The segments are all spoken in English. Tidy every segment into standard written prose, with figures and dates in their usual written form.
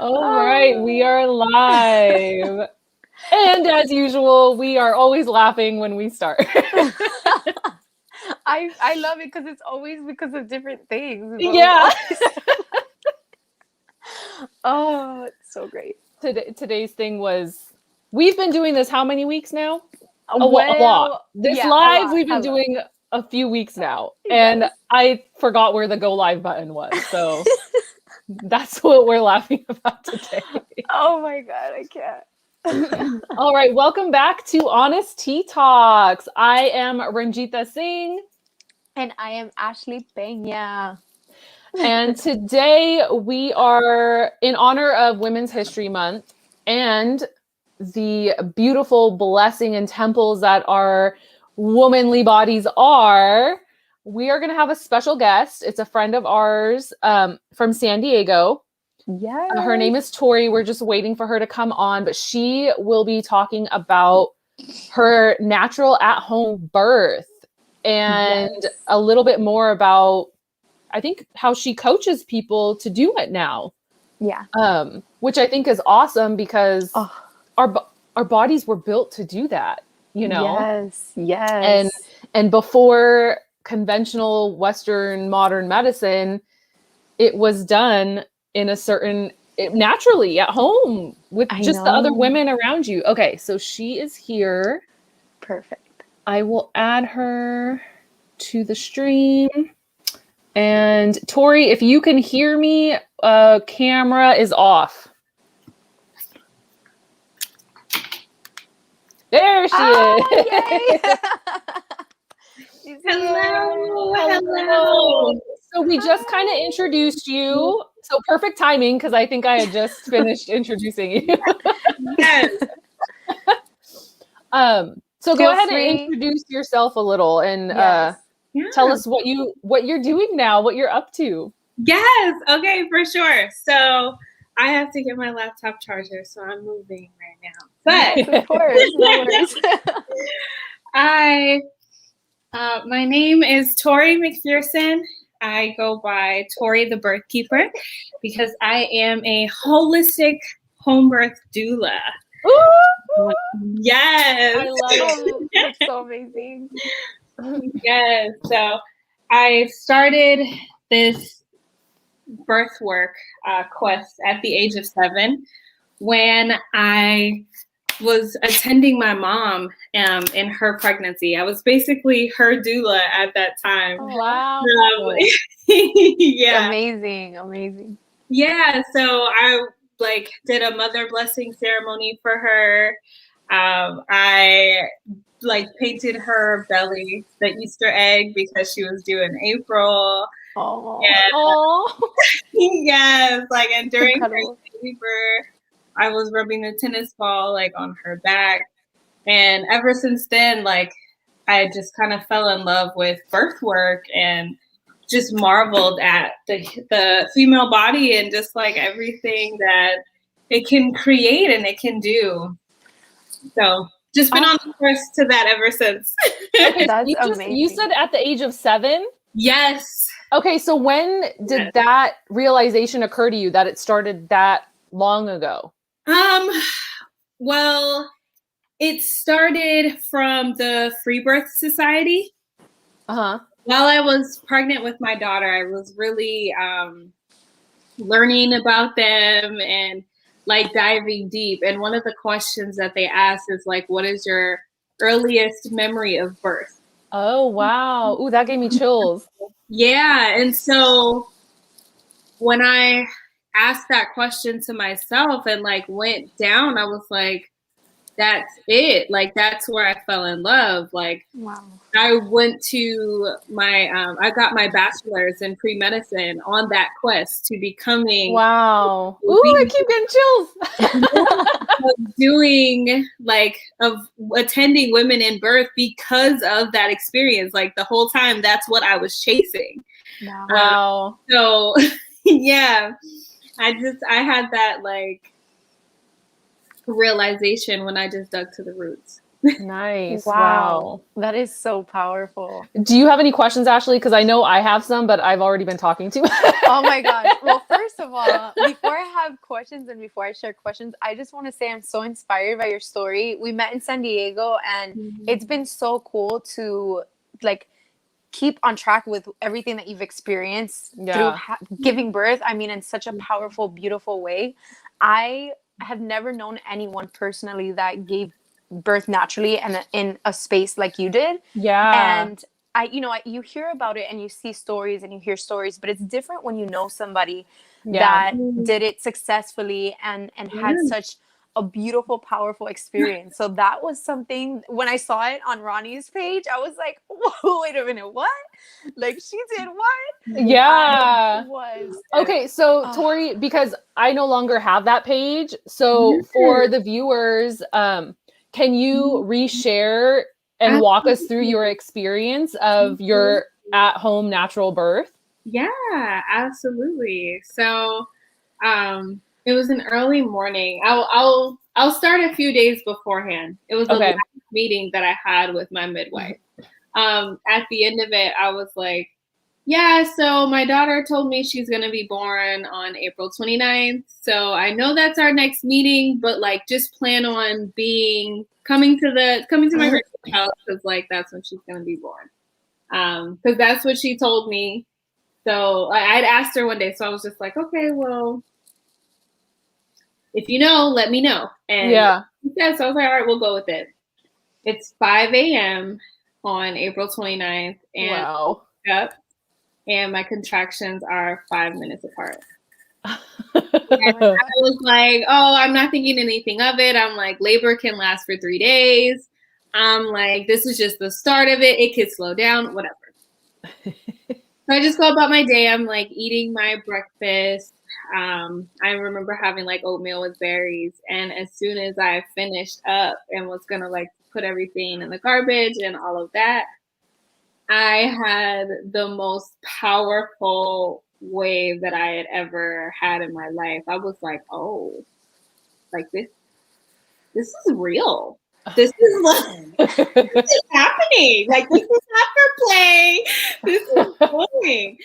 All right, we are live. And as usual, we are always laughing when we start. I love it because it's always because of different things. Yeah. Oh, it's so great. Today's thing was, we've been doing this how many weeks now? A Well, lot. This yeah, live, a lot, we've been a lot. doing a few weeks now. And Yes. I forgot where the go live button was. So that's what we're laughing about today. Oh my God, I can't. All right, welcome back to Honestea Talks. I am Ranjita Singh. And I am Ashley Peña. And today we are in honor of Women's History Month and the beautiful blessing and temples that our womanly bodies are. We are going to have a special guest. It's a friend of ours from San Diego. Yes. Her name is Tori. We're just waiting for her to come on, but she will be talking about her natural at-home birth and a little bit more about, I think, how she coaches people to do it now. Yeah. Which I think is awesome because our bodies were built to do that, you know? Yes. And before conventional Western modern medicine, it was done in a certain naturally at home with just the other women around you. Okay, so she is here. Perfect. I will add her to the stream. And Tori, if you can hear me, camera is off. There she is. Hello. So we just kind of introduced you. So perfect timing because I think I had just finished introducing you. Yes. So go ahead and introduce yourself a little and tell us what you're doing now, what you're up to. Yes. Okay, for sure. So I have to get my laptop charger, so I'm moving right now. But yes, of course, no worries. My name is Tori McPherson. I go by Tori the Birth Keeper because I am a holistic home birth doula. Ooh! Yes. I love it. That's so amazing. Yes. So I started this birth work quest at the age of 7 when I was attending my mom in her pregnancy. I was basically her doula at that time. Oh, wow. Yeah. Amazing. Yeah. So I did a mother blessing ceremony for her. I painted her belly the Easter egg because she was due in April. Oh. Yes. And during her labor, I was rubbing the tennis ball on her back. And ever since then, I just kind of fell in love with birth work and just marveled at the female body and just everything that it can create and it can do. So just been on the course to that ever since. Okay, that's amazing. You said at the age of 7? Yes. Okay, so when did that realization occur to you that it started that long ago? Well, it started from the Free Birth Society. Uh-huh. While I was pregnant with my daughter, I was really learning about them and diving deep. And one of the questions that they asked is what is your earliest memory of birth? Oh, wow. Ooh, that gave me chills. Yeah. And so when I asked that question to myself and went down, I was that's it. That's where I fell in love. Wow. I went to I got my bachelor's in pre-medicine on that quest to becoming. Wow. Ooh, I keep getting chills. Doing of attending women in birth because of that experience. The whole time, that's what I was chasing. Wow. So yeah, I had that realization when I just dug to the roots. Nice. Wow. That is so powerful. Do you have any questions, Ashley? Because I know I have some, but I've already been talking to. Oh my gosh. Well, first of all, before I have questions and before I share questions, I just want to say I'm so inspired by your story. We met in San Diego, and it's been so cool to like keep on track with everything that you've experienced through giving birth. I mean, in such a powerful, beautiful way. I have never known anyone personally that gave birth naturally and in a space like you did. Yeah. And you hear about it and you see stories and you hear stories, but it's different when you know somebody that did it successfully and had such a beautiful, powerful experience. So that was something, when I saw it on Ronnie's page, I was like, whoa, wait a minute, what? Like, she did what? Yeah. Was. Okay, so Tori, because I no longer have that page, so for the viewers, can you reshare and walk us through your experience of your at-home natural birth? Yeah, absolutely. So, it was an early morning. I'll start a few days beforehand. It was the last meeting that I had with my midwife. At the end of it, I was like, yeah, so my daughter told me she's going to be born on April 29th. So I know that's our next meeting, but like just plan on coming to my grandma's house, because like that's when she's going to be born. Because that's what she told me. So I'd asked her one day, so I was just like, okay, well, if you know, let me know. And yeah, so I was like, all right, we'll go with it. It's 5 a.m. on April 29th, and I woke up, and my contractions are 5 minutes apart. I was like, oh, I'm not thinking anything of it. I'm like, labor can last for 3 days. I'm like, this is just the start of it. It could slow down, whatever. So I just go about my day. I'm like eating my breakfast. I remember having like oatmeal with berries. And as soon as I finished up and was going to like put everything in the garbage and all of that, I had the most powerful wave that I had ever had in my life. I was like, oh, like this is real. This is like, this is happening. Like, this is not for play. This is going.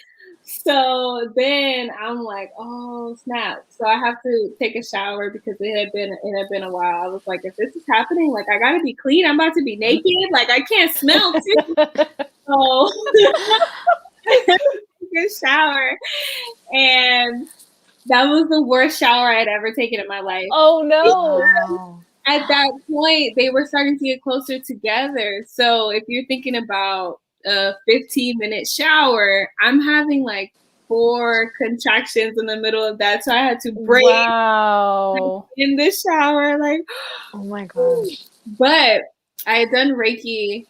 So then I'm like, oh snap. So I have to take a shower because it had been a while. I was like, if this is happening, like I gotta be clean. I'm about to be naked. Like I can't smell too. So I took a shower, and that was the worst shower I'd ever taken in my life. Oh no. Wow. At that point, they were starting to get closer together. So if you're thinking about a 15-minute shower, I'm having like 4 contractions in the middle of that. So I had to break in the shower. Like, oh my gosh. But I had done Reiki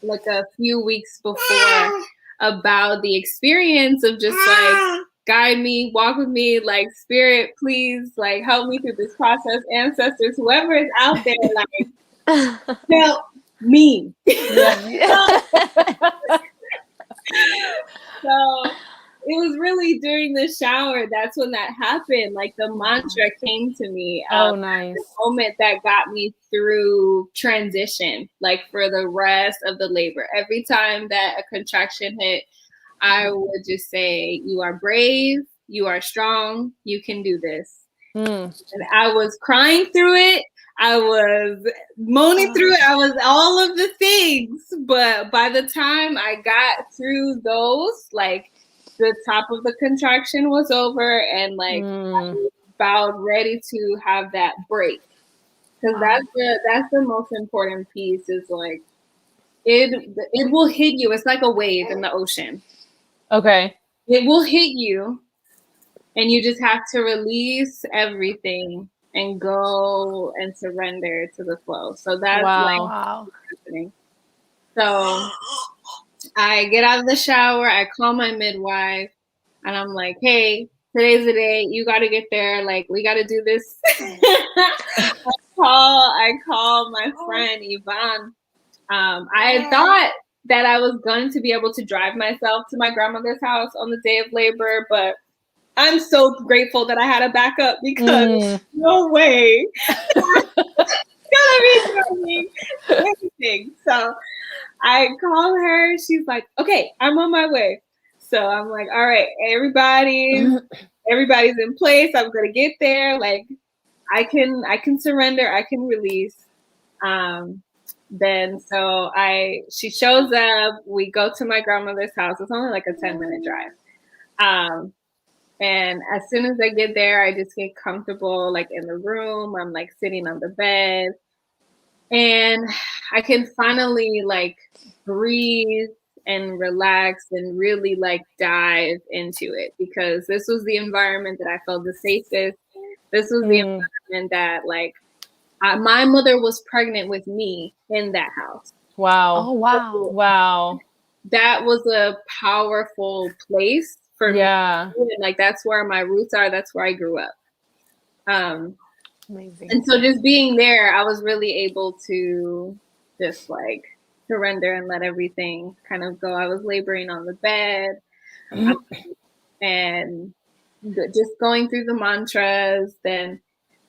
like a few weeks before about the experience of just like, guide me, walk with me, like spirit, please, like help me through this process. Ancestors, whoever is out there, like help me. So it was really during the shower, that's when that happened. Like the mantra came to me. Oh, nice. The moment that got me through transition, like for the rest of the labor. Every time that a contraction hit, I would just say, you are brave, you are strong, you can do this. And I was crying through it. I was moaning through it. I was all of the things. But by the time I got through those, like the top of the contraction was over, and like I was about ready to have that break. Because that's the most important piece, is like it will hit you. It's like a wave in the ocean. Okay. It will hit you, and you just have to release everything and go and surrender to the flow. So that's what's happening. So I get out of the shower, I call my midwife, and I'm like, hey, today's the day. You got to get there. Like, we got to do this. I call my friend Yvonne. I thought that I was going to be able to drive myself to my grandmother's house on the day of labor, but I'm so grateful that I had a backup, because no way gonna be everything. So I call her. She's like, okay, I'm on my way. So I'm like, all right, everybody's in place. I'm gonna get there. Like, I can surrender. I can release. Then so she shows up. We go to my grandmother's house. It's only like a 10-minute drive. And as soon as I get there, I just get comfortable, like in the room. I'm like sitting on the bed, and I can finally like breathe and relax and really like dive into it, because this was the environment that I felt the safest. This was the environment that like my mother was pregnant with me in that house. Wow. Oh, wow. Wow. That was a powerful place for me. Like, that's where my roots are. That's where I grew up. Amazing. And so just being there, I was really able to just like surrender and let everything kind of go. I was laboring on the bed and just going through the mantras. Then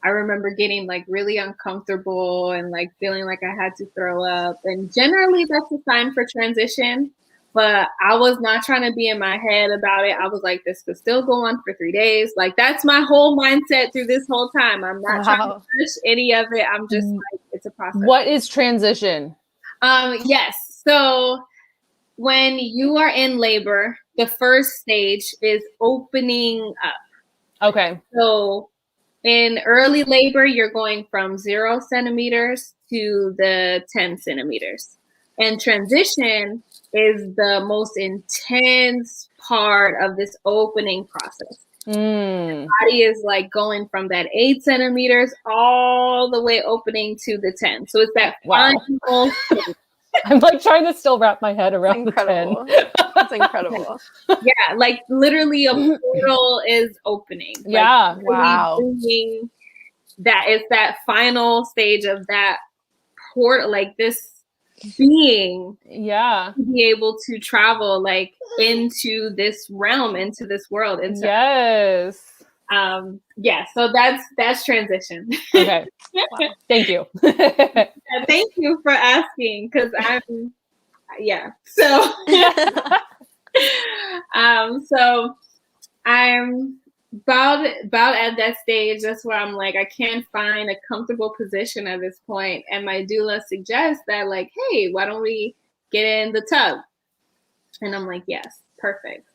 I remember getting like really uncomfortable and like feeling like I had to throw up. And generally that's a sign for transition. But I was not trying to be in my head about it. I was like, this could still go on for 3 days. Like, that's my whole mindset through this whole time. I'm not trying to push any of it. I'm just like, it's a process. What is transition? Yes. So when you are in labor, the first stage is opening up. Okay. So in early labor, you're going from 0 centimeters to the 10 centimeters. And transition is the most intense part of this opening process. The body is like going from that 8 centimeters all the way opening to the 10. So it's that final stage. I'm like trying to still wrap my head around the 10. That's incredible. Yeah, like literally a portal is opening. Yeah. Like, wow. That is that final stage of that portal, like this being to be able to travel like into this realm, into this world. Into, so that's transition. Okay. Wow. Thank you. Thank you for asking, because I'm so so I'm about at that stage. That's where I'm like, I can't find a comfortable position at this point, and my doula suggests that, like, hey, why don't we get in the tub? And I'm like, yes, perfect.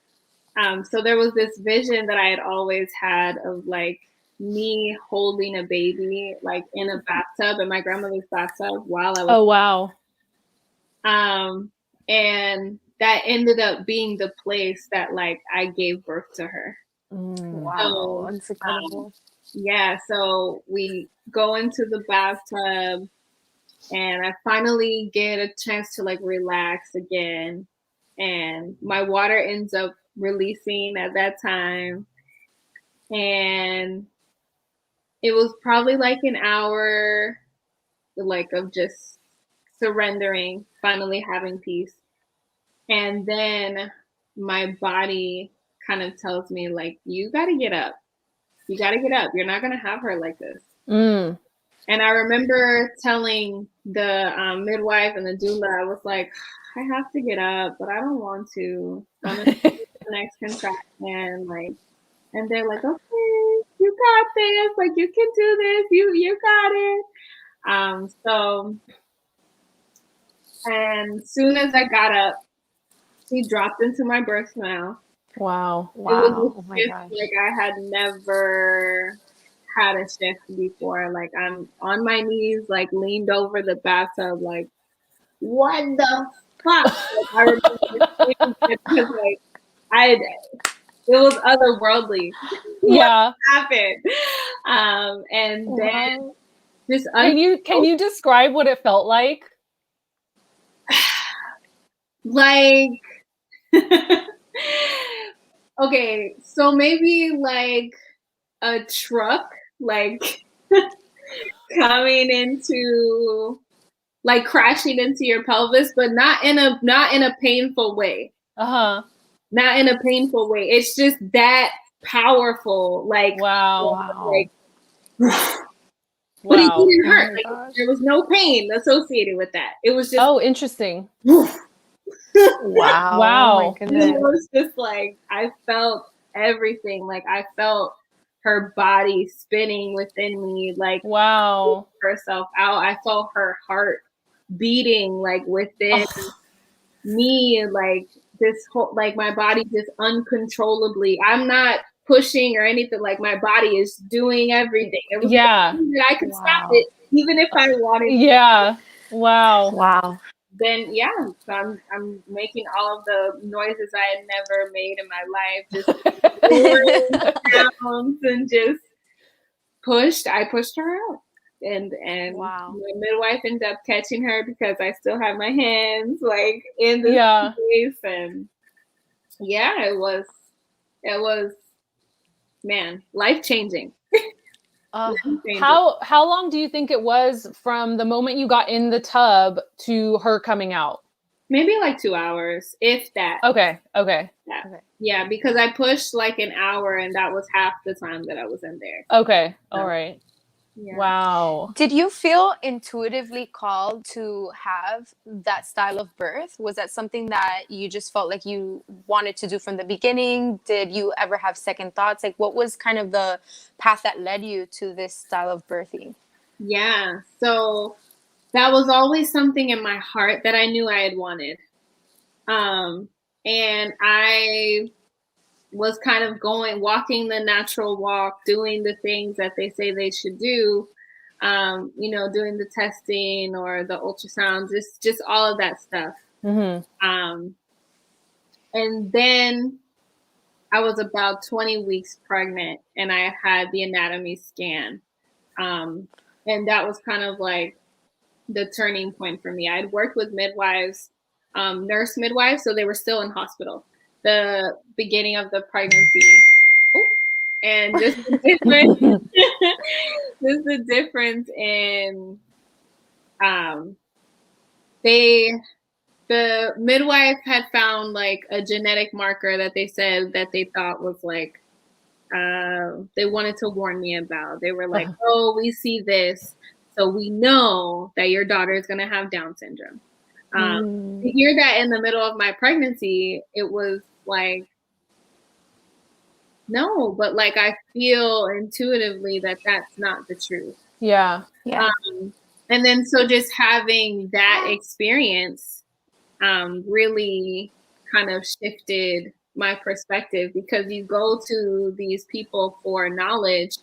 So there was this vision that I had always had of like me holding a baby like in a bathtub, in my grandmother's bathtub, while I was and that ended up being the place that like I gave birth to her. Wow, that's incredible. So we go into the bathtub, and I finally get a chance to like relax again, and my water ends up releasing at that time, and it was probably like an hour like of just surrendering, finally having peace. And then my body kind of tells me, like, you got to get up. You got to get up. You're not going to have her like this. And I remember telling the midwife and the doula, I was like, I have to get up, but I don't want to. I'm going to take the next contraction. Like, and they're like, okay, you got this. Like, you can do this. You got it. So, and soon as I got up, she dropped into my birth canal. Wow. It was oh my gosh. Like I had never had a shift before. Like, I'm on my knees, like leaned over the bathtub, like, what the fuck? Like, I remember because like it was otherworldly. What happened? And then just can you describe what it felt like? Like okay, so maybe like a truck like coming into like crashing into your pelvis, but not in a painful way. Not in a painful way. It's just that powerful. Like, wow. Like but it Wow. didn't hurt. my Like, gosh. there was no pain associated with that. It was just, Oh, interesting. Wow. Oh Wow. my it goodness. was just like, I felt everything. Like, I felt her body spinning within me, like, Wow. herself out. I felt her heart beating, like, within me, and like this whole, like, my body just uncontrollably. I'm not pushing or anything. Like, my body is doing everything. It was Yeah. that I could stop Wow. it, even if I wanted. Yeah. Wow. Wow. Then yeah, so I'm making all of the noises I had never made in my life, just roaring sounds, and just I pushed her out. And Wow. my midwife ended up catching her because I still have my hands like in the Yeah. space. And yeah, it was man, life changing. How long do you think it was from the moment you got in the tub to her coming out? Maybe like 2 hours, if that. Okay. Yeah, because I pushed like an hour, and that was half the time that I was in there. Okay. All right. Yeah. Wow. Did you feel intuitively called to have that style of birth? Was that something that you just felt like you wanted to do from the beginning? Did you ever have second thoughts? Like, what was kind of the path that led you to this style of birthing? Yeah. So that was always something in my heart that I knew I had wanted. And I was kind of walking the natural walk, doing the things that they say they should do, doing the testing or the ultrasound, just all of that stuff. Mm-hmm. And then I was about 20 weeks pregnant, and I had the anatomy scan. And that was kind of like the turning point for me. I'd worked with midwives, nurse midwives, so they were still in hospital. The beginning of the pregnancy, and just the difference, just the difference in, the midwife had found like a genetic marker that they said that they thought was like, they wanted to warn me about. They were like, oh, we see this, so we know that your daughter is going to have Down syndrome. To hear that in the middle of my pregnancy, it was like, no, but like, I feel intuitively that that's not the truth. Yeah. Yeah. And then so just having that experience really kind of shifted my perspective, because you go to these people for knowledge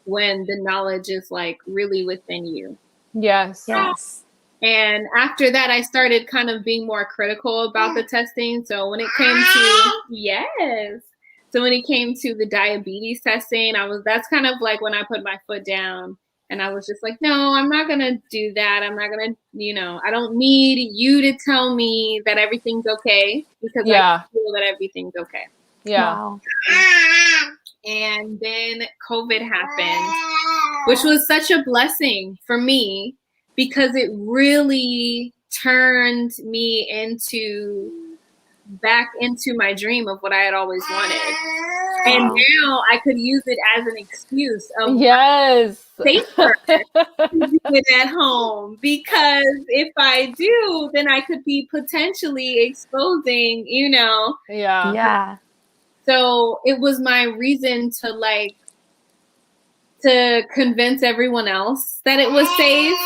when the knowledge is like really within you. Yes. Yes. And after that, I started kind of being more critical about the testing. So when it came to the diabetes testing, that's kind of like when I put my foot down, and I was just like, no, I'm not going to do that. I'm not going to, I don't need you to tell me that everything's okay, because I feel that everything's okay. Yeah. Wow. And then COVID happened, which was such a blessing for me, because it really turned me back into my dream of what I had always wanted. And now I could use it as an excuse of safer to do it at home, because if I do, then I could be potentially exposing, Yeah. So it was my reason to convince everyone else that it was safe,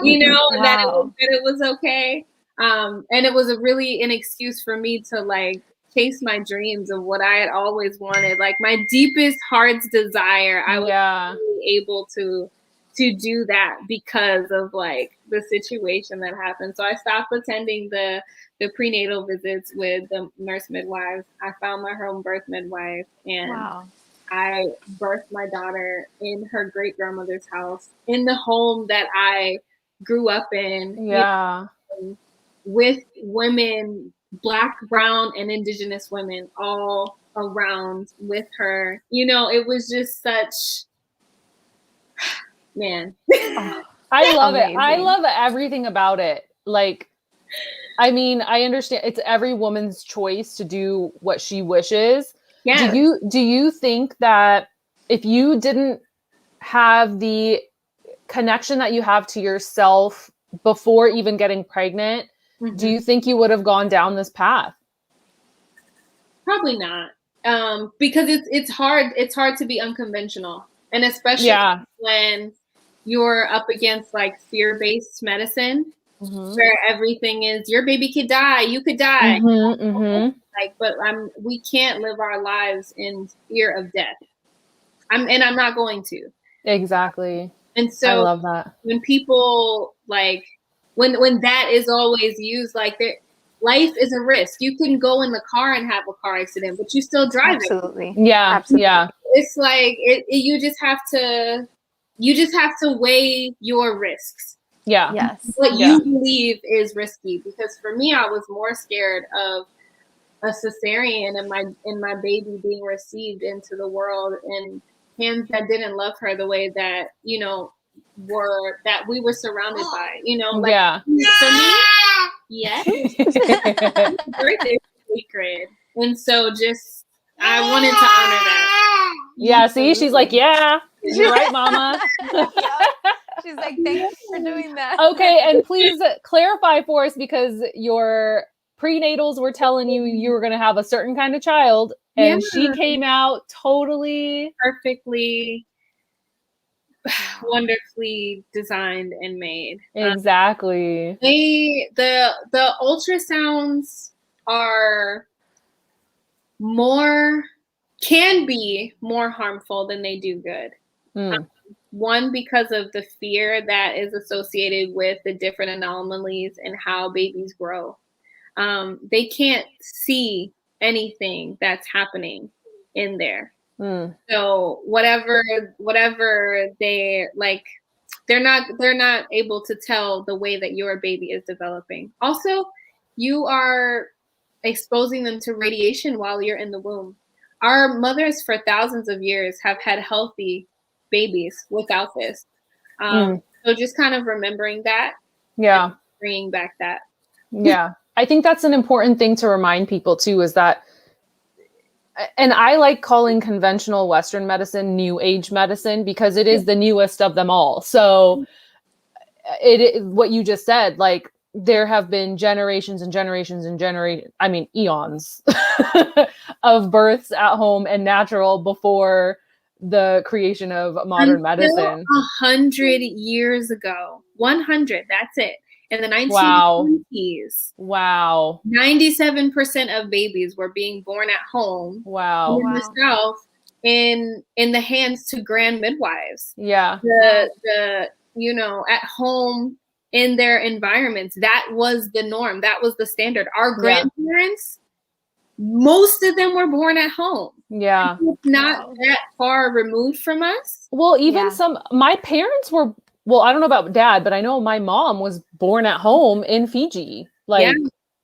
and that it was okay. And it was an excuse for me to like chase my dreams of what I had always wanted, like my deepest heart's desire. I was really able to do that because of like the situation that happened. So I stopped attending the prenatal visits with the nurse midwives. I found my home birth midwife, and I birthed my daughter in her great grandmother's house, in the home that I grew up in. Yeah. With women, Black, brown, and Indigenous women all around with her. It was just such, man. I love it. I love everything about it. Like, I mean, I understand it's every woman's choice to do what she wishes. Yes. Do you think that if you didn't have the connection that you have to yourself before even getting pregnant, do you think you would have gone down this path? Probably not. Because it's hard to be unconventional. And especially when you're up against like fear-based medicine, where everything is your baby could die, you could die. Like, but we can't live our lives in fear of death. I'm not going to. Exactly. And so I love that. When people like when that is always used, like life is a risk. You can go in the car and have a car accident, but you still drive Absolutely. it. Yeah. Absolutely. Yeah. It's like you just have to weigh your risks. Yeah. Yes. What you believe is risky. Because for me, I was more scared of a cesarean and my baby being received into the world in hands that didn't love her the way that, you know, we were surrounded by, you know, like for me, yes, birthday was sacred. And so just, I wanted to honor that. Yeah, see, she's like, yeah, you're right, mama. She's like, thank you for doing that. Okay, and please clarify for us, because your prenatals were telling you were going to have a certain kind of child, and she came out totally perfectly, wonderfully designed and made. Exactly. The ultrasounds can be more harmful than they do good. One, because of the fear that is associated with the different anomalies and how babies grow. They can't see anything that's happening in there. So whatever they like, they're not able to tell the way that your baby is developing. Also, you are exposing them to radiation while you're in the womb. Our mothers for thousands of years have had healthy babies without this. So just kind of remembering that. Yeah. Bringing back that. Yeah. I think that's an important thing to remind people too, is that, and I like calling conventional Western medicine new age medicine, because it is the newest of them all. So what you just said, like, there have been generations and generations and eons of births at home and natural before the creation of modern medicine. 100 years ago. 100, that's it. In the 1920s. Wow. 97% of babies were being born at home. Wow. In the South, in the hands to grand midwives. Yeah. The you know, at home in their environments. That was the norm. That was the standard. Our grandparents, most of them were born at home. Yeah. It's not that far removed from us. Well, even my parents were, well, I don't know about dad, but I know my mom was born at home in Fiji.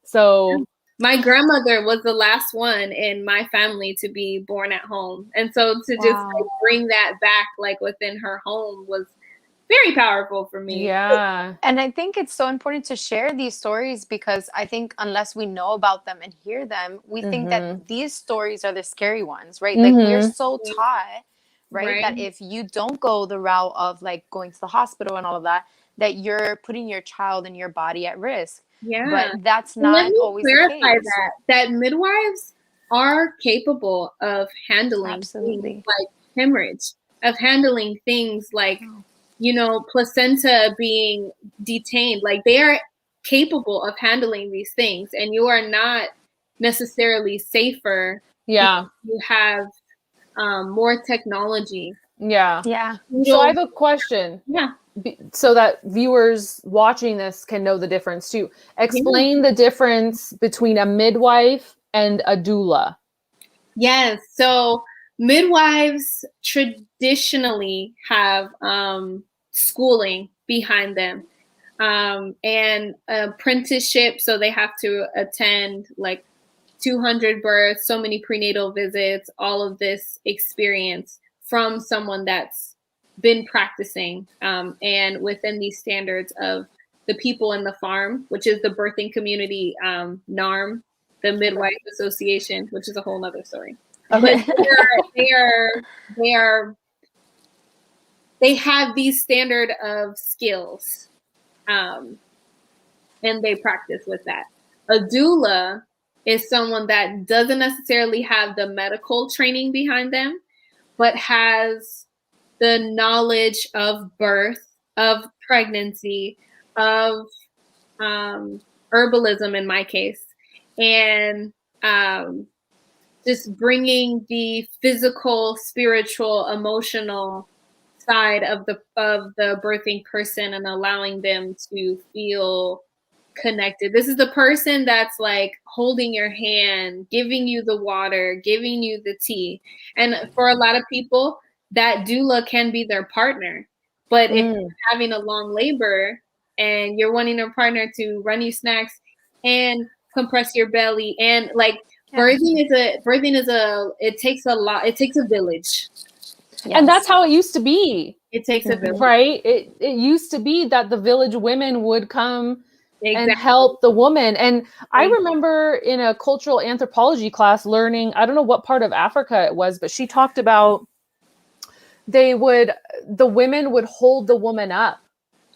So my grandmother was the last one in my family to be born at home. And so to just like bring that back, like within her home, was very powerful for me. Yeah. And I think it's so important to share these stories, because I think unless we know about them and hear them, we think that these stories are the scary ones, right? Like, we're so taught, right, that if you don't go the route of like going to the hospital and all of that, that you're putting your child and your body at risk. Yeah. But that's not always the case. Let me clarify that midwives are capable of handling things like hemorrhage, of handling things like, you know, placenta being detained. Like, they are capable of handling these things, and you are not necessarily safer. Yeah. You have more technology. Yeah. Yeah. So I have a question. Yeah. So that viewers watching this can know the difference too. Explain the difference between a midwife and a doula. Yes. So midwives traditionally have schooling behind them, and apprenticeship. So they have to attend like 200 births, so many prenatal visits, all of this experience from someone that's been practicing, and within these standards of the people in the farm, which is the birthing community, NARM, the Midwife Association, which is a whole nother story. Okay. But they are they have these standard of skills, and they practice with that. A doula is someone that doesn't necessarily have the medical training behind them, but has the knowledge of birth, of pregnancy, of herbalism in my case, and just bringing the physical, spiritual, emotional side of the birthing person and allowing them to feel connected. This is the person that's like holding your hand, giving you the water, giving you the tea. And for a lot of people, that doula can be their partner. But if you're having a long labor and you're wanting a partner to run you snacks and compress your belly, and like birthing is a it takes a village. Yes. And that's how it used to be. It takes a village. Right? It used to be that the village women would come and help the woman. And I remember in a cultural anthropology class learning, I don't know what part of Africa it was, but she talked about the women would hold the woman up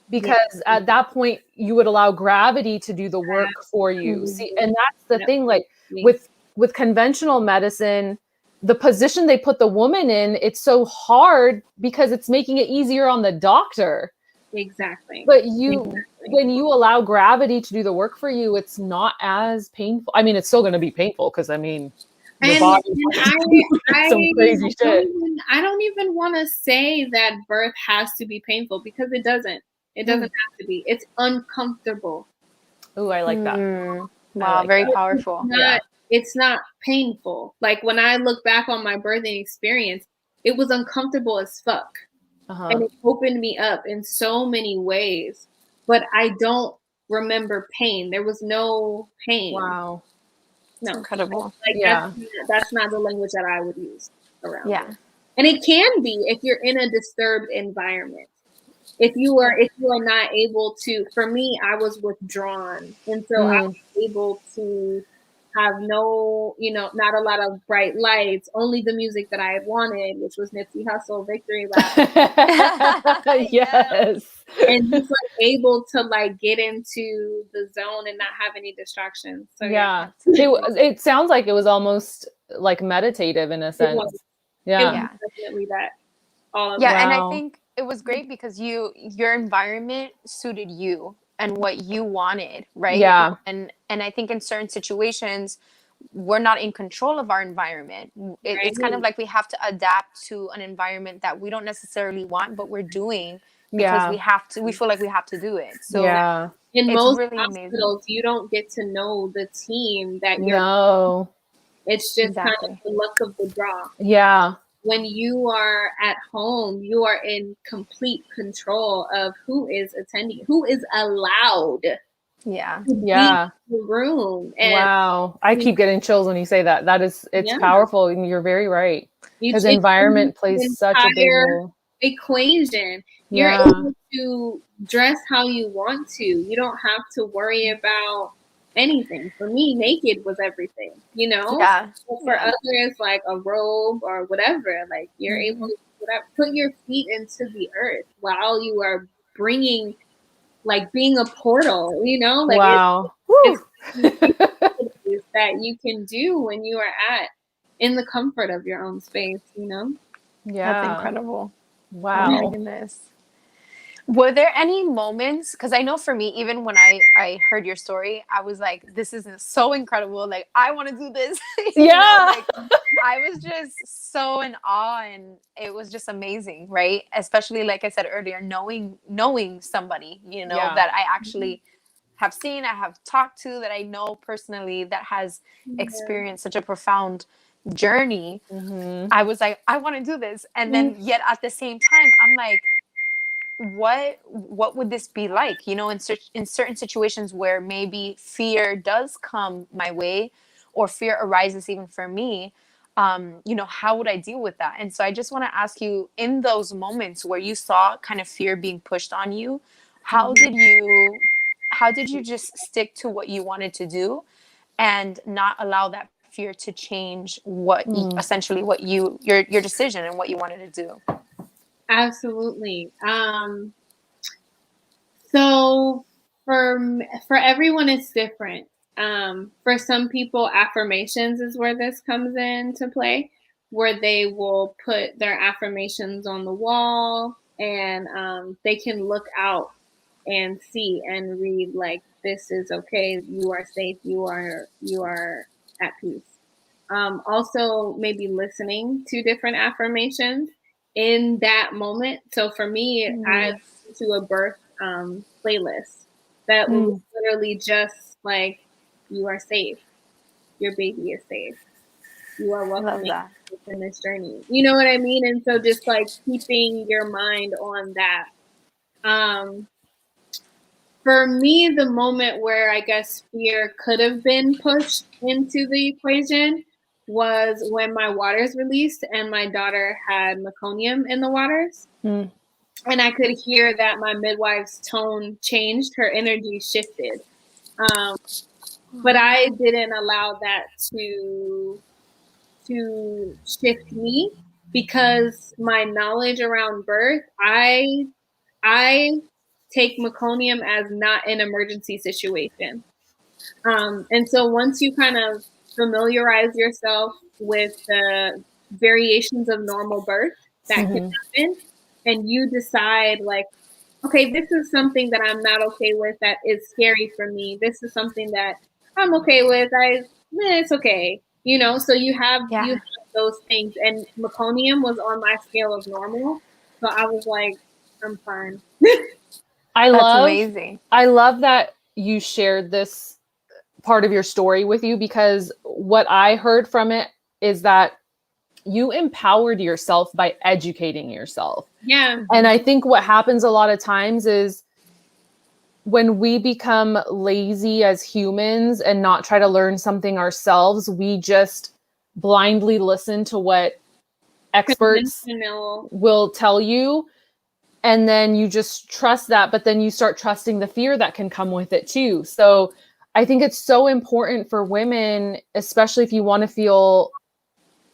because at that point you would allow gravity to do the work for you. See, and that's the thing, like with conventional medicine, the position they put the woman in, it's so hard because it's making it easier on the doctor. Exactly. But when you allow gravity to do the work for you, it's not as painful. I mean, it's still going to be painful because your body some crazy shit. I don't even want to say that birth has to be painful because it doesn't. It doesn't have to be. It's uncomfortable. Oh, I like that. Wow, like very powerful. It's not painful. Like when I look back on my birthing experience, it was uncomfortable as fuck. And it opened me up in so many ways, but I don't remember pain. There was no pain. Wow. No. Incredible. Like that's not the language that I would use around it. And it can be if you're in a disturbed environment. If you are not able to, for me, I was withdrawn. And so I was able to have not a lot of bright lights, only the music that I had wanted, which was Nipsey Hussle, Victory Lap. Yes. And just like able to like get into the zone and not have any distractions. So it sounds like it was almost like meditative in a sense. It was definitely that. And I think it was great because your environment suited you and what you wanted, right? Yeah. And I think in certain situations, we're not in control of our environment. It's kind of like we have to adapt to an environment that we don't necessarily want, but we're doing because we feel like we have to do it. So in it's most really hospitals, you don't get to know the team that you're. No. It's just kind of the luck of the draw. Yeah. When you are at home, you are in complete control of who is attending, who is allowed. To be in the room. And wow. I keep getting chills when you say that. It's powerful, and you're very right. Because environment plays such a big role. Equation. You're able to dress how you want to. You don't have to worry about anything. For me, naked was everything, But for others, like a robe or whatever, like you're able to put your feet into the earth while you are bringing, like being a portal, like wow. it's that you can do when you are in the comfort of your own space, That's incredible. Wow. Oh my goodness. Were there any moments, because I know for me, even when I heard your story, I was like, this is so incredible. Like, I want to do this. I was just so in awe, and it was just amazing, right? Especially, like I said earlier, knowing somebody, that I actually have seen, I have talked to, that I know personally, that has experienced such a profound journey. I was like, I want to do this. And then yet at the same time, I'm like, what would this be like, in certain situations where maybe fear does come my way, or fear arises even for me, how would I deal with that? And so I just want to ask you, in those moments where you saw kind of fear being pushed on you, how did you just stick to what you wanted to do and not allow that fear to change essentially what your decision and what you wanted to do? Absolutely. So for everyone, it's different. For some people, affirmations is where this comes into play, where they will put their affirmations on the wall, and they can look out and see and read like, this is okay, you are safe, you are at peace. Also, maybe listening to different affirmations in that moment. So for me, I listened to a birth playlist that was literally just like, you are safe, your baby is safe, you are Love welcoming that. in this journey. You know what I mean? And so just like keeping your mind on that. Um, for me, the moment where I guess fear could have been pushed into the equation was when my waters released and my daughter had meconium in the waters. Mm. And I could hear that my midwife's tone changed, her energy shifted. But I didn't allow that to shift me, because my knowledge around birth, I take meconium as not an emergency situation. And so once you kind of familiarize yourself with the variations of normal birth that can happen, and you decide like, okay, this is something that I'm not okay with, that is scary for me. This is something that I'm okay with. It's okay. You know, so you have those things, and meconium was on my scale of normal. So I was like, I'm fine. That's amazing. I love that you shared this part of your story with you, because what I heard from it is that you empowered yourself by educating yourself. Yeah. And I think what happens a lot of times is when we become lazy as humans and not try to learn something ourselves, we just blindly listen to what experts will tell you. And then you just trust that, but then you start trusting the fear that can come with it too. So I think it's so important for women, especially if you want to feel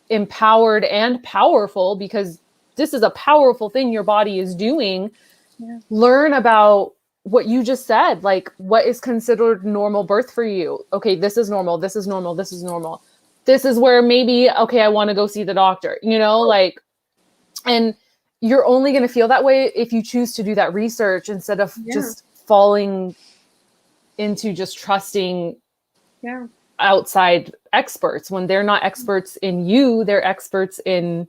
empowered and powerful, because this is a powerful thing your body is doing. Yeah. Learn about what you just said, like what is considered normal birth for you. Okay, this is normal, this is normal, this is normal. This is where maybe, okay, I want to go see the doctor, you know, like, and you're only going to feel that way if you choose to do that research instead of just falling into just trusting outside experts when they're not experts in you, they're experts in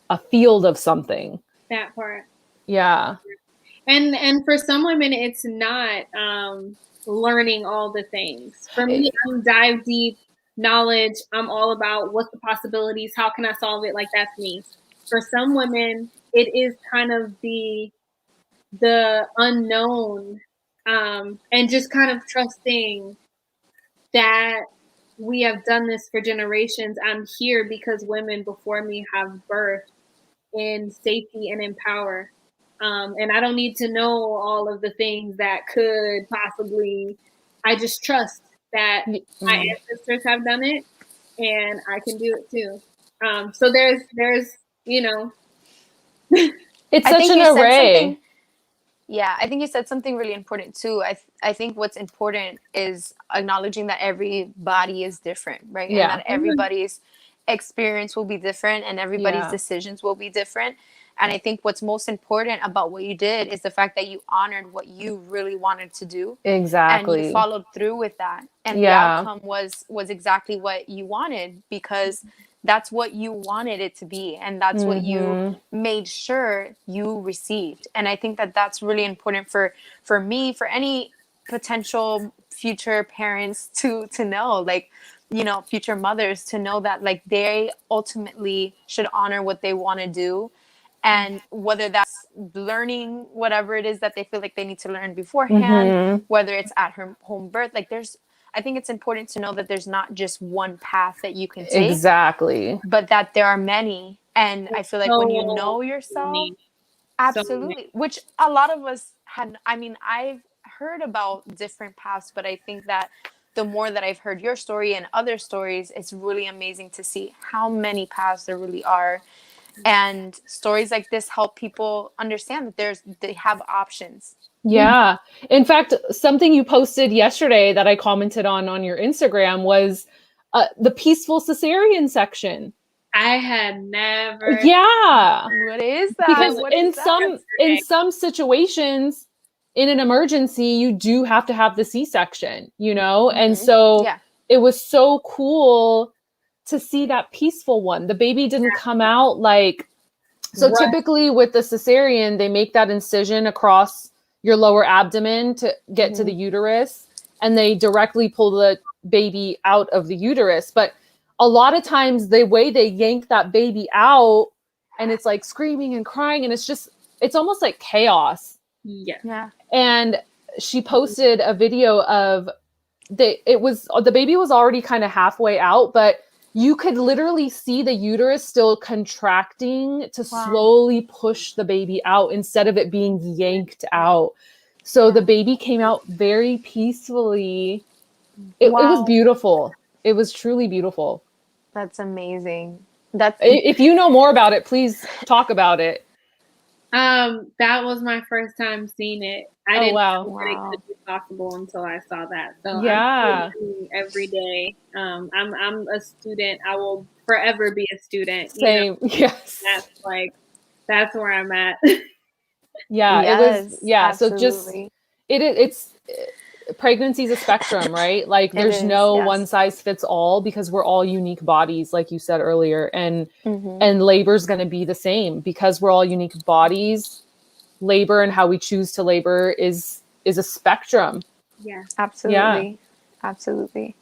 a field of something. That part. Yeah. And for some women, it's not learning all the things. For me, I'm dive deep knowledge. I'm all about what's the possibilities, how can I solve it? Like, that's me. For some women, it is kind of the unknown, and just kind of trusting that we have done this for generations. I'm here because women before me have birthed in safety and in power. And I don't need to know all of the things that could possibly, I just trust that my ancestors have done it and I can do it too. So there's, you know. It's such an array. Yeah, I think you said something really important too. I think what's important is acknowledging that everybody is different, right? Yeah. And that everybody's experience will be different and everybody's decisions will be different. And I think what's most important about what you did is the fact that you honored what you really wanted to do. Exactly. And you followed through with that. And the outcome was exactly what you wanted, because that's what you wanted it to be. And that's what you made sure you received. And I think that that's really important for me, for any potential future parents to know, like, you know, future mothers to know that like they ultimately should honor what they want to do. And whether that's learning whatever it is that they feel like they need to learn beforehand, whether it's at her home birth, like I think it's important to know that there's not just one path that you can take. Exactly. But that there are many. And I feel like when you know yourself, absolutely, which a lot of us had, I mean, I've heard about different paths, but I think that the more that I've heard your story and other stories, it's really amazing to see how many paths there really are. And stories like this help people understand that they have options. Yeah. In fact, something you posted yesterday that I commented on your Instagram was the peaceful cesarean section. I had never. Yeah. What is that? Because What is that? in some situations in an emergency, you do have to have the C-section, you know? And so Yeah. it was so cool to see that peaceful one. The baby didn't come out like, so Right. typically with the cesarean, they make that incision across your lower abdomen to get to the uterus, and they directly pull the baby out of the uterus. But a lot of times the way they yank that baby out, and it's like screaming and crying, and it's almost like chaos. Yeah. And she posted a video of the baby was already kind of halfway out, but you could literally see the uterus still contracting to slowly push the baby out instead of it being yanked out. So the baby came out very peacefully. It was beautiful. It was truly beautiful. That's amazing. If you know more about it, please talk about it. That was my first time seeing it. I didn't know that it could be possible until I saw that. So yeah, I'm learning every day. I'm a student. I will forever be a student. Same. You know? Yes. That's where I'm at. Yeah, yes, it was. Yeah, absolutely. So just it's pregnancy is a spectrum, right? Like there's no one size fits all because we're all unique bodies, like you said earlier, and labor is going to be the same because we're all unique bodies. Labor and how we choose to labor is a spectrum. Yeah, absolutely. Yeah. Absolutely.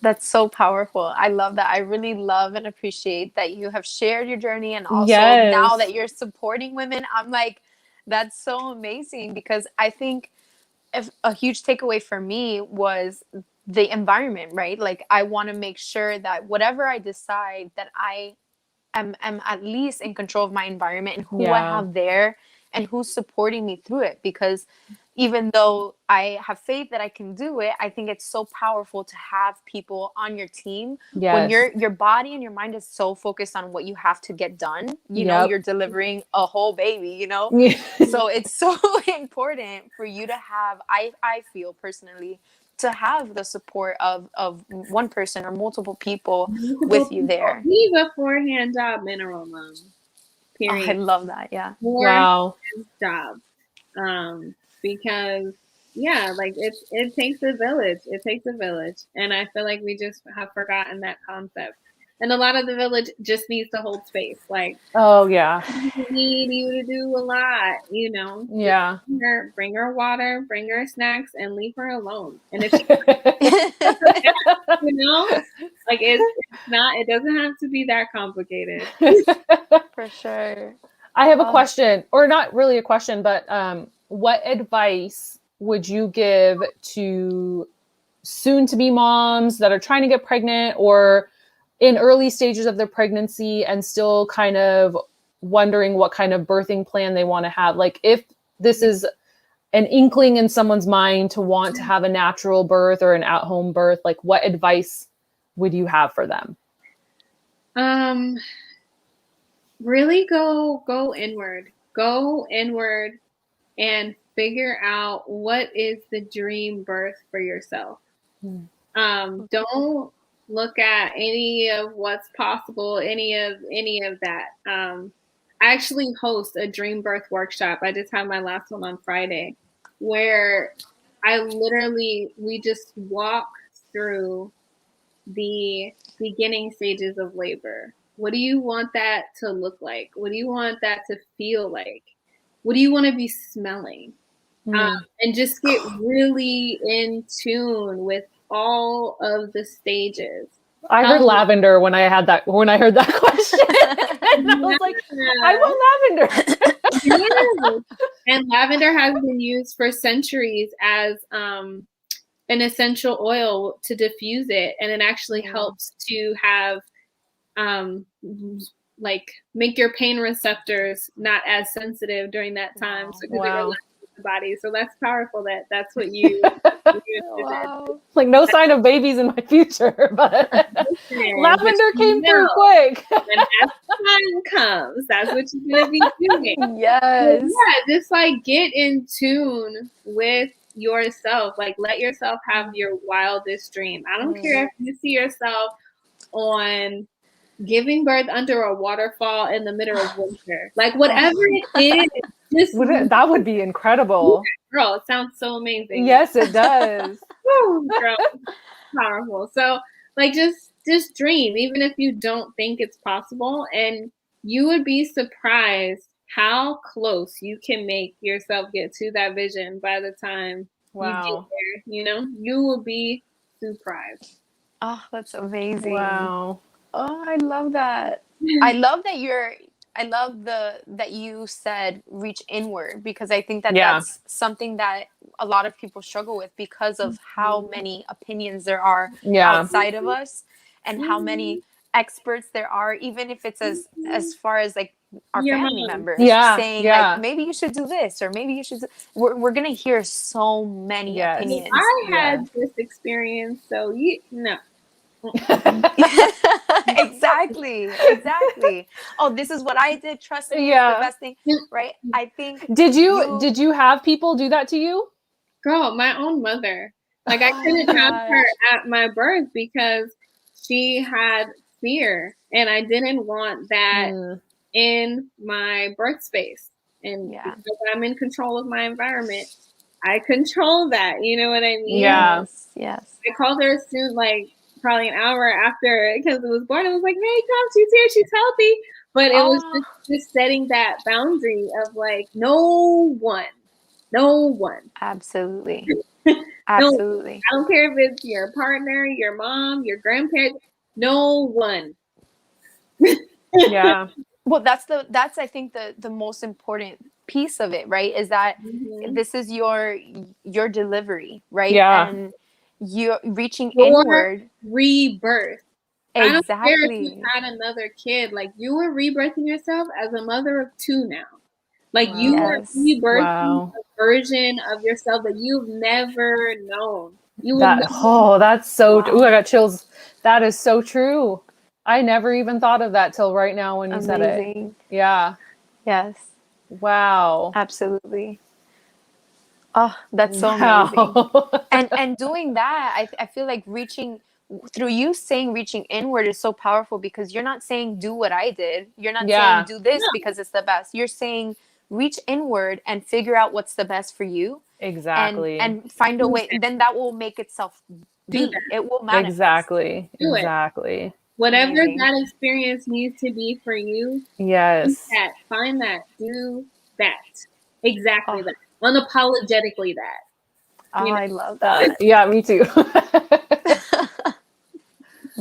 That's so powerful. I love that. I really love and appreciate that you have shared your journey, and also now that you're supporting women, I'm like, that's so amazing, because I think a huge takeaway for me was the environment, right? Like I want to make sure that whatever I decide, that I am at least in control of my environment and who I have there and who's supporting me through it. Because even though I have faith that I can do it, I think it's so powerful to have people on your team when your body and your mind is so focused on what you have to get done. You know, you're delivering a whole baby, you know? So it's so important for you to have, I feel personally, to have the support of one person or multiple people with you there. Leave a 4-hand job minimum. Period. Oh, I love that. Yeah. 4 job. Because like it takes a village. It takes a village. And I feel like we just have forgotten that concept. And a lot of the village just needs to hold space. Like, we need you to do a lot, you know. Yeah. Bring her water, bring her snacks, and leave her alone. And if she you know, like it's not, it doesn't have to be that complicated. For sure. I have a question, or not really a question, but what advice would you give to soon-to-be moms that are trying to get pregnant or in early stages of their pregnancy and still kind of wondering what kind of birthing plan they want to have? Like if this is an inkling in someone's mind to want to have a natural birth or an at-home birth, like what advice would you have for them? Really go inward. Go inward and figure out what is the dream birth for yourself. Don't look at any of what's possible, any of that. I actually host a dream birth workshop. I just had my last one on Friday, where we just walk through the beginning stages of labor. What do you want that to look like? What do you want that to feel like? What do you want to be smelling? And just get really in tune with all of the stages. I heard lavender when I heard that question. And I was like, I want lavender. And lavender has been used for centuries as an essential oil to diffuse it, and it actually helps to have like make your pain receptors not as sensitive during that time. So because it relaxes body. So that's powerful that that's what you Wow. Like no sign of babies in my future, but lavender came through quick. When that time comes, that's what you're gonna be doing. Yes. Yeah, just like get in tune with yourself. Like let yourself have your wildest dream. I don't care if you see yourself on giving birth under a waterfall in the middle of winter. Like whatever it is, just That would be incredible. girl, it sounds so amazing. Yes, it does. Woo, girl, powerful. So like just dream, even if you don't think it's possible, and you would be surprised how close you can make yourself get to that vision by the time you get there. You know, you will be surprised. Oh, that's amazing. Wow. Oh, I love that. I love that you said reach inward, because I think that that's something that a lot of people struggle with because of how many opinions there are outside of us, and how many experts there are, even if it's as far as like our family members saying like maybe you should do this, or maybe you should we're gonna hear so many opinions. I had this experience, so no. Exactly. Oh, this is what I did, trust me, it's the best thing, right? I think did you have people do that to you? Girl, my own mother, like I couldn't have her at my birth because she had fear, and I didn't want that in my birth space. And because I'm in control of my environment, I control that, you know what I mean? Yes. I called her soon, like probably an hour after, because it was born. It was like, hey, come, she's here, she's healthy. But it was just setting that boundary of like, no one. Absolutely. Absolutely. I don't care if it's your partner, your mom, your grandparents, no one. Yeah. Well, that's I think the most important piece of it, right? Is that this is your delivery, right? Yeah. And you're reaching inward. Rebirth. Exactly. I don't care if you had another kid. Like you were rebirthing yourself as a mother of 2 now. Like you are rebirthing a version of yourself that you've never known. That's so I got chills. That is so true. I never even thought of that till right now when you said it. Yeah. Yes. Wow. Absolutely. Oh, that's so amazing. And doing that, I feel like through you saying reaching inward is so powerful, because you're not saying do what I did. You're not saying do this because it's the best. You're saying reach inward and figure out what's the best for you. Exactly. And find a way. Then that will make itself be. It will manifest. Exactly. Whatever that experience needs to be for you. Yes. Find that. Do that. Exactly that. Unapologetically that. Oh, I love that. Yeah, me too.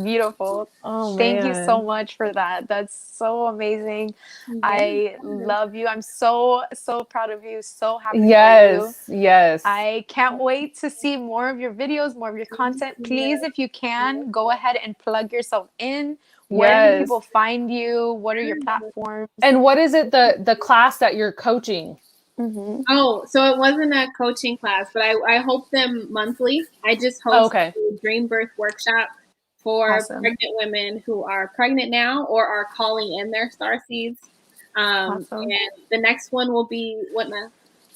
Beautiful. Oh, thank you so much for that. That's so amazing. I love you. I'm so proud of you. So happy for you. Yes. I can't wait to see more of your videos, more of your content. Please, if you can, go ahead and plug yourself in. Where do people find you? What are your platforms? And what is it, the class that you're coaching? Oh, so it wasn't a coaching class, but I hope them monthly. I just host a Dream Birth workshop for pregnant women who are pregnant now or are calling in their star seeds. And the next one will be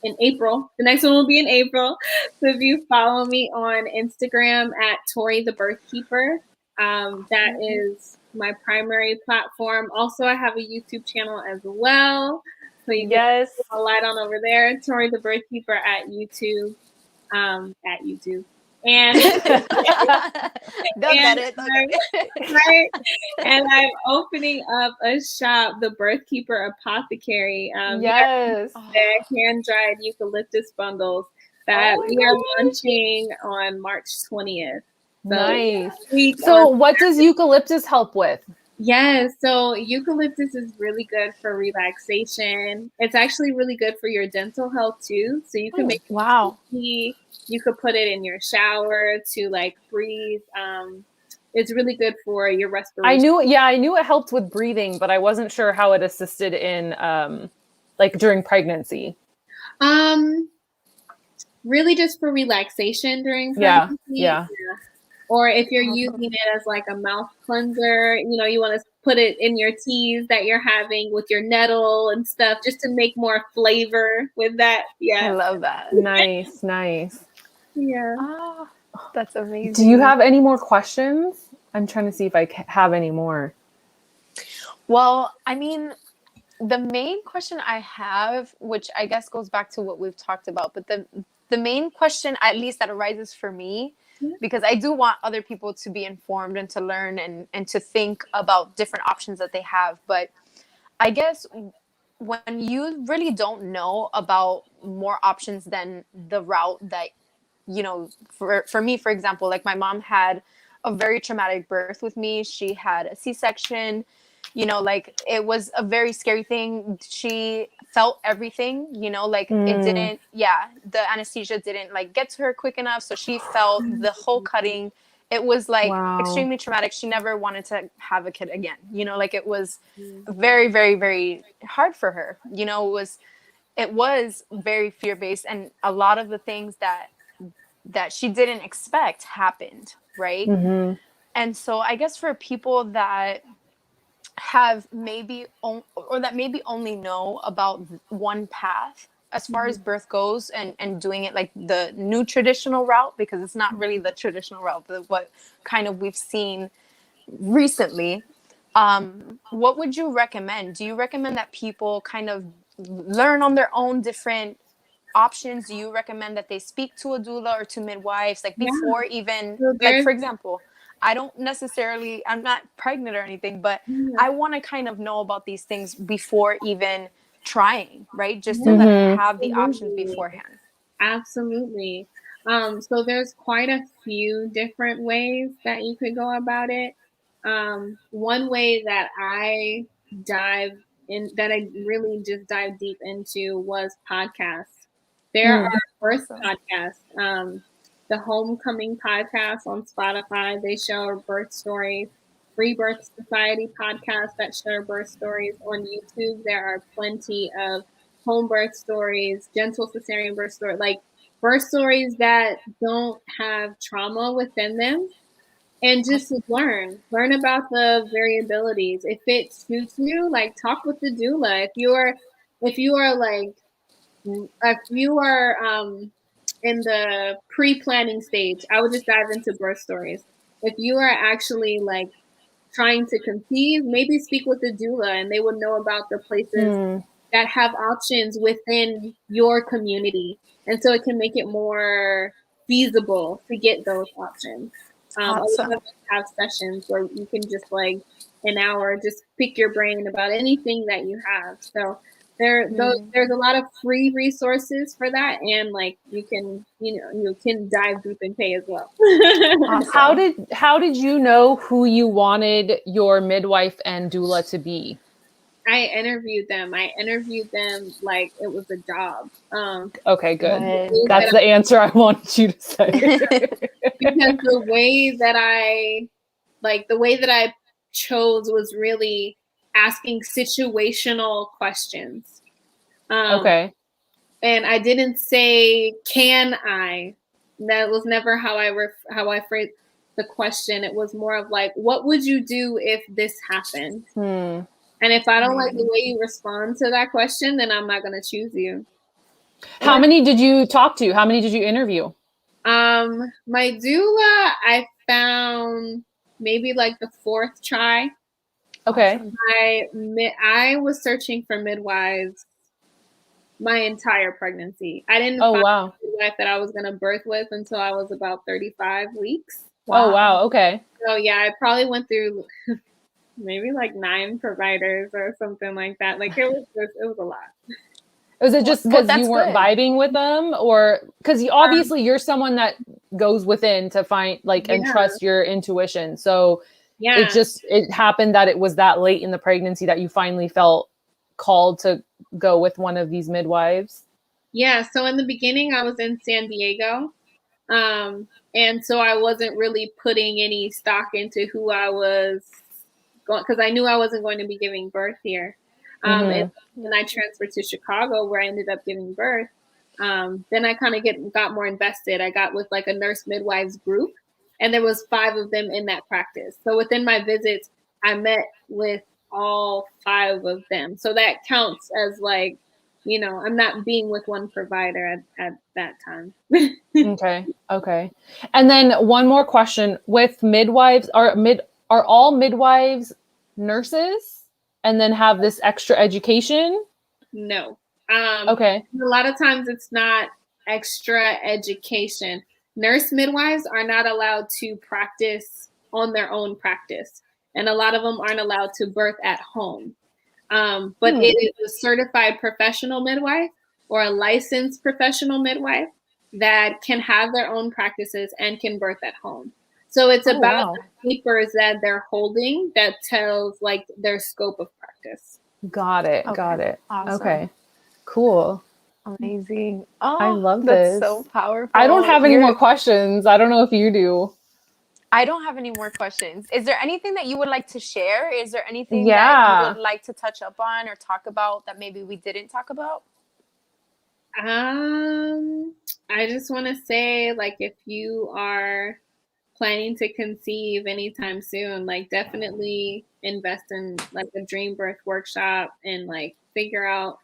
in April. The next one will be in April. So if you follow me on Instagram at Tori the Birth Keeper, that is my primary platform. Also, I have a YouTube channel as well. So you can put a light on over there. Tori the Birth Keeper at YouTube. And and I'm opening up a shop, the Birth Keeper Apothecary. The hand-dried eucalyptus bundles that we are launching on March 20th. So what does eucalyptus help with? So eucalyptus is really good for relaxation. It's actually really good for your dental health too. So you can make tea. You could put it in your shower to like breathe. It's really good for your respiration. I knew it helped with breathing, but I wasn't sure how it assisted in like during pregnancy. really just for relaxation during Yeah. pregnancy. Yeah. Or if you're using it as like a mouth cleanser, you know, you want to put it in your teas that you're having with your nettle and stuff, just to make more flavor with that. I Yeah. love that. Nice. Nice. Yeah. Oh, that's amazing. Do you have any more questions? I'm trying to see if I have any more. Well, I mean, the main question I have, which I guess goes back to what we've talked about, but the main question, at least that arises for me, because I do want other people to be informed and to learn and to think about different options that they have. But I guess when you really don't know about more options than the route that, you know, for me, for example, like my mom had a very traumatic birth with me. She had a C-section, you know, like it was a very scary thing. She felt everything, you know, like it didn't, the anesthesia didn't like get to her quick enough. So she felt the whole cutting. It was like extremely traumatic. She never wanted to have a kid again, you know, like it was very, very, very hard for her. You know, it was very fear-based, and a lot of the things that she didn't expect happened, right? Mm-hmm. And so I guess for people that have maybe or that maybe only know about one path as far as birth goes, and doing it like the new traditional route, because it's not really the traditional route, but what kind of we've seen recently, what would you recommend? Do you recommend that people kind of learn on their own different options? Do you recommend that they speak to a doula or to midwives, like before even, So like there's for example, I'm not pregnant or anything, but I want to kind of know about these things before even trying, right? Just so that I have the options beforehand. Absolutely. So there's quite a few different ways that you could go about it. One way that I really just dive deep into was podcasts. There are birth Awesome. podcasts. The Homecoming podcast on Spotify, they show birth stories. Free Birth Society podcast that share birth stories. On YouTube, there are plenty of home birth stories, gentle cesarean birth story, like birth stories that don't have trauma within them, and just learn about the variabilities. If it suits you, like talk with the doula. If you are like if you are in the pre-planning stage, I would just dive into birth stories. If you are actually like trying to conceive, maybe speak with the doula, and they will know about the places that have options within your community. And so it can make it more feasible to get those options. A lot of us have sessions where you can just like an hour, just pick your brain about anything that you have. So there's a lot of free resources for that, and like you can dive deep and pay as well. Awesome. How did you know who you wanted your midwife and doula to be? I interviewed them like it was a job. Okay, good. That's the answer I wanted you to say. Because the way that I chose was really asking situational questions. Okay. And I didn't say, "Can I?" That was never how I phrased the question. It was more of like, "What would you do if this happened?" And if I don't like the way you respond to that question, then I'm not going to choose you. How many did you talk to? How many did you interview? My doula, I found maybe like the fourth try. Okay. I was searching for midwives my entire pregnancy. I didn't find wow. a midwife that I was going to birth with until I was about 35 weeks. Wow. Oh, wow. Okay. So yeah, I probably went through maybe like 9 providers or something like that. Like it was a lot. Was it just because you weren't vibing with them, or because obviously you're someone that goes within to find and trust your intuition? So it happened that it was that late in the pregnancy that you finally felt called to go with one of these midwives? Yeah. So in the beginning, I was in San Diego. And so I wasn't really putting any stock into who I was going, because I knew I wasn't going to be giving birth here. And I transferred to Chicago, where I ended up giving birth. Then I kind of got more invested. I got with like a nurse midwives group, and there was 5 of them in that practice. So within my visits, I met with all 5 of them. So that counts as like, I'm not being with one provider at that time. Okay. And then one more question: with midwives, are all midwives nurses and then have this extra education? No. Okay. A lot of times it's not extra education. Nurse midwives are not allowed to practice on their own practice, and a lot of them aren't allowed to birth at home. But it is a certified professional midwife or a licensed professional midwife that can have their own practices and can birth at home. So it's about the papers that they're holding that tells like their scope of practice. Got it. Awesome. Okay. Cool. Amazing. I love that's this. so powerful. I don't have any more questions. I don't know if you do. I don't have any more questions. Is there anything that you would like to share? Is there anything that you would like to touch up on or talk about that maybe we didn't talk about? I just want to say, like, if you are planning to conceive anytime soon, like, definitely invest in like a dream birth workshop and like figure out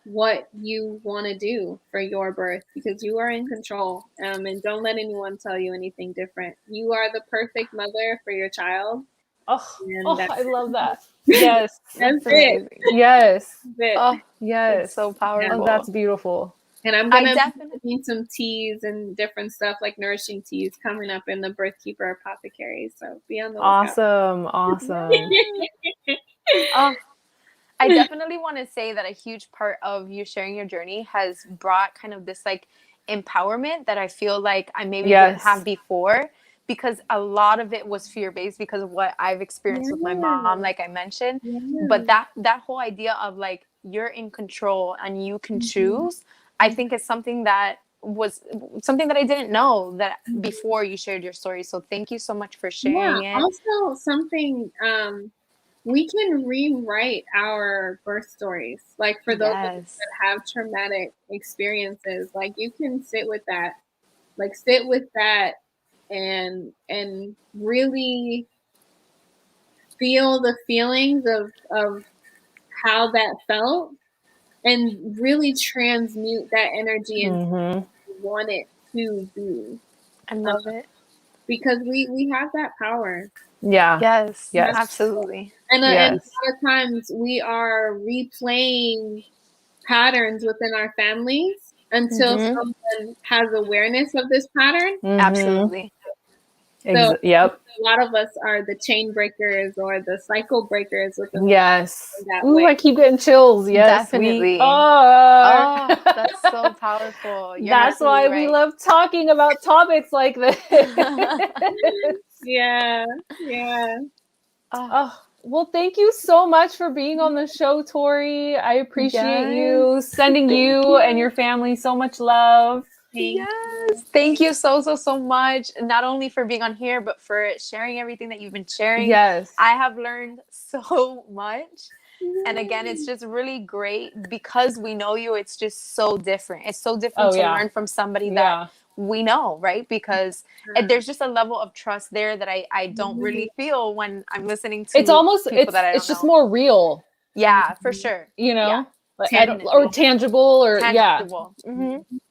what you want to do for your birth, because you are in control. And don't let anyone tell you anything different. You are the perfect mother for your child. I love that. Yes. That's it. Yes. That's it. Oh, yes. It's so powerful. Oh, that's beautiful. And I'm going to need some teas and different stuff like nourishing teas coming up in the Birthkeeper Apothecary. So be on the lookout. Awesome. I definitely want to say that a huge part of you sharing your journey has brought kind of this like empowerment that I feel like I maybe didn't have before, because a lot of it was fear-based because of what I've experienced with my mom, like I mentioned. But that whole idea of like you're in control and you can choose, I think is something that I didn't know that before you shared your story. So thank you so much for sharing it. Also something we can rewrite our birth stories. Like for those of us that have traumatic experiences, like you can sit with that and really feel the feelings of how that felt and really transmute that energy into what you want it to be. I love it. Because we have that power. Yeah. Yes. Absolutely. And a lot of times we are replaying patterns within our families until someone has awareness of this pattern. Absolutely. So a lot of us are the chain breakers or the cycle breakers within that way. I keep getting chills. Yes, definitely. That's so powerful. That's why we love talking about topics like this. Yeah. Well, thank you so much for being on the show, Tori. I appreciate you. Sending you and your family so much love. Thank you so much, not only for being on here, but for sharing everything that you've been sharing. I have learned so much. And again, it's just really great because we know you. It's just so different. It's so different to learn from somebody that we know, right? Because there's just a level of trust there that I don't really feel when I'm listening to people that I don't know. Just more real. Yeah, for sure. You know? Or tangible or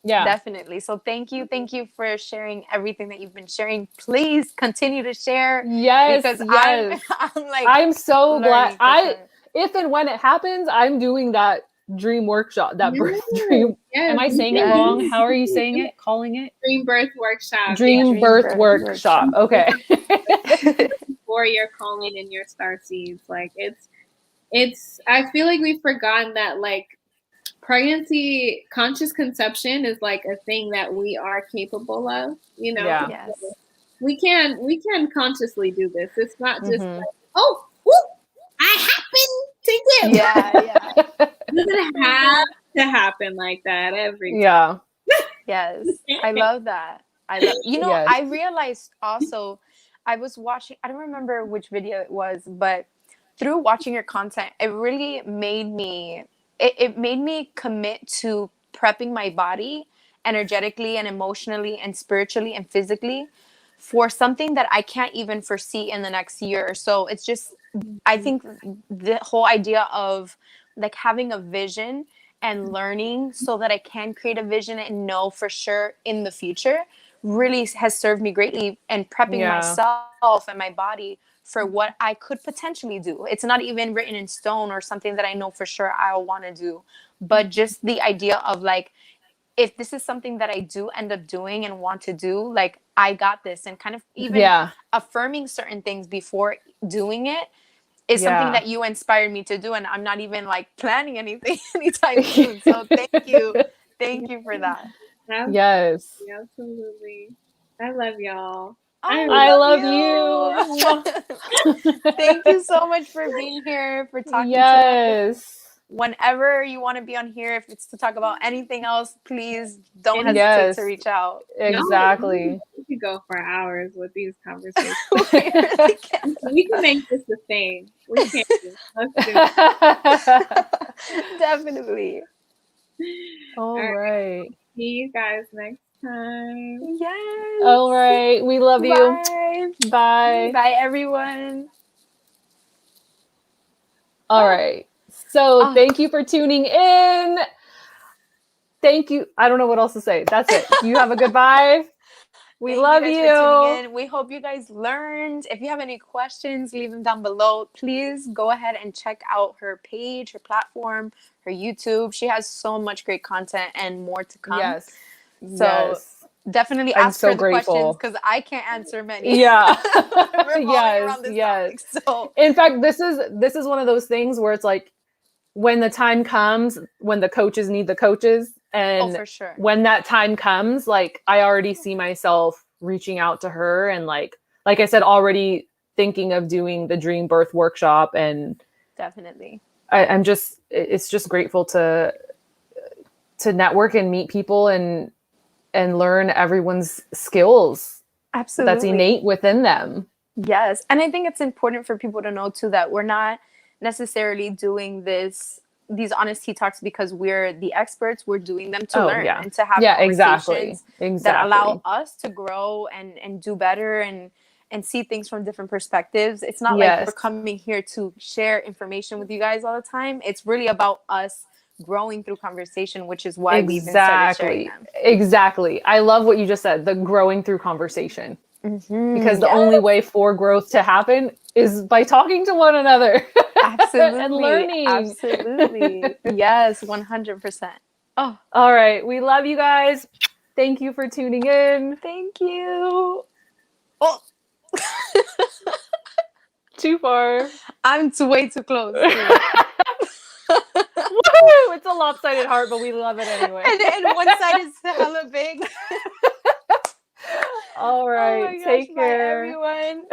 definitely. So thank you for sharing everything that you've been sharing. Please continue to share. Because I'm so glad. If and when it happens, I'm doing that dream workshop, that birth dream. Am I saying it wrong? How are you saying it? Calling it dream birth workshop. Dream birth workshop. Okay. For your calling and your star seeds, like it's I feel like we've forgotten that like pregnancy, conscious conception is like a thing that we are capable of, you know. We can consciously do this. It's not just like, oh, I happen to do. It doesn't have to happen like that every time. I love that. I realized also, I was watching, I don't remember which video it was, but through watching your content, it really made me, it made me commit to prepping my body energetically and emotionally and spiritually and physically for something that I can't even foresee in the next year or so. It's just, I think the whole idea of like having a vision and learning so that I can create a vision and know for sure in the future really has served me greatly, and prepping myself and my body for what I could potentially do. It's not even written in stone or something that I know for sure I'll want to do, but just the idea of like, if this is something that I do end up doing and want to do, like I got this, and kind of even affirming certain things before doing it is something that you inspired me to do. And I'm not even like planning anything anytime soon. So thank you. Thank you for that. Yes. Absolutely. I love y'all. I love you. Thank you so much for being here, for talking to us. Whenever you want to be on here, if it's to talk about anything else, please don't hesitate to reach out. Exactly. No, we could go for hours with these conversations. We can make this a thing. We can. Let's do it. Definitely. All right. See you guys next time. Yes. All right. We love you. Bye. Bye, everyone. All right. So thank you for tuning in. Thank you. I don't know what else to say. That's it. You have a goodbye. We love you. For tuning in. We hope you guys learned. If you have any questions, leave them down below. Please go ahead and check out her page, her platform, her YouTube. She has so much great content and more to come. Yes. So definitely ask her the questions, because I can't answer many. Yeah. Around this topic, so. In fact, this is one of those things where it's like, when the time comes, when the coaches need the coaches, and for sure. when that time comes, like I already see myself reaching out to her, and like I said, already thinking of doing the Dream Birth workshop. And definitely, it's just grateful to network and meet people and learn everyone's skills. Absolutely. That's innate within them. Yes. And I think it's important for people to know too that we're not necessarily doing these honesty talks because we're the experts. We're doing them to learn and to have conversations that allow us to grow and do better and see things from different perspectives. It's not like we're coming here to share information with you guys all the time. It's really about us growing through conversation, which is why we even started sharing them. Exactly. I love what you just said, the growing through conversation. Mm-hmm. Because the only way for growth to happen is by talking to one another. Absolutely. And learning. Absolutely. Yes, 100%. Oh. All right. We love you guys. Thank you for tuning in. Thank you. Oh. Too far. I'm way too close. Woo! It's a lopsided heart, but we love it anyway. And one side is hella big. All right. Oh my gosh, take care. bye, everyone.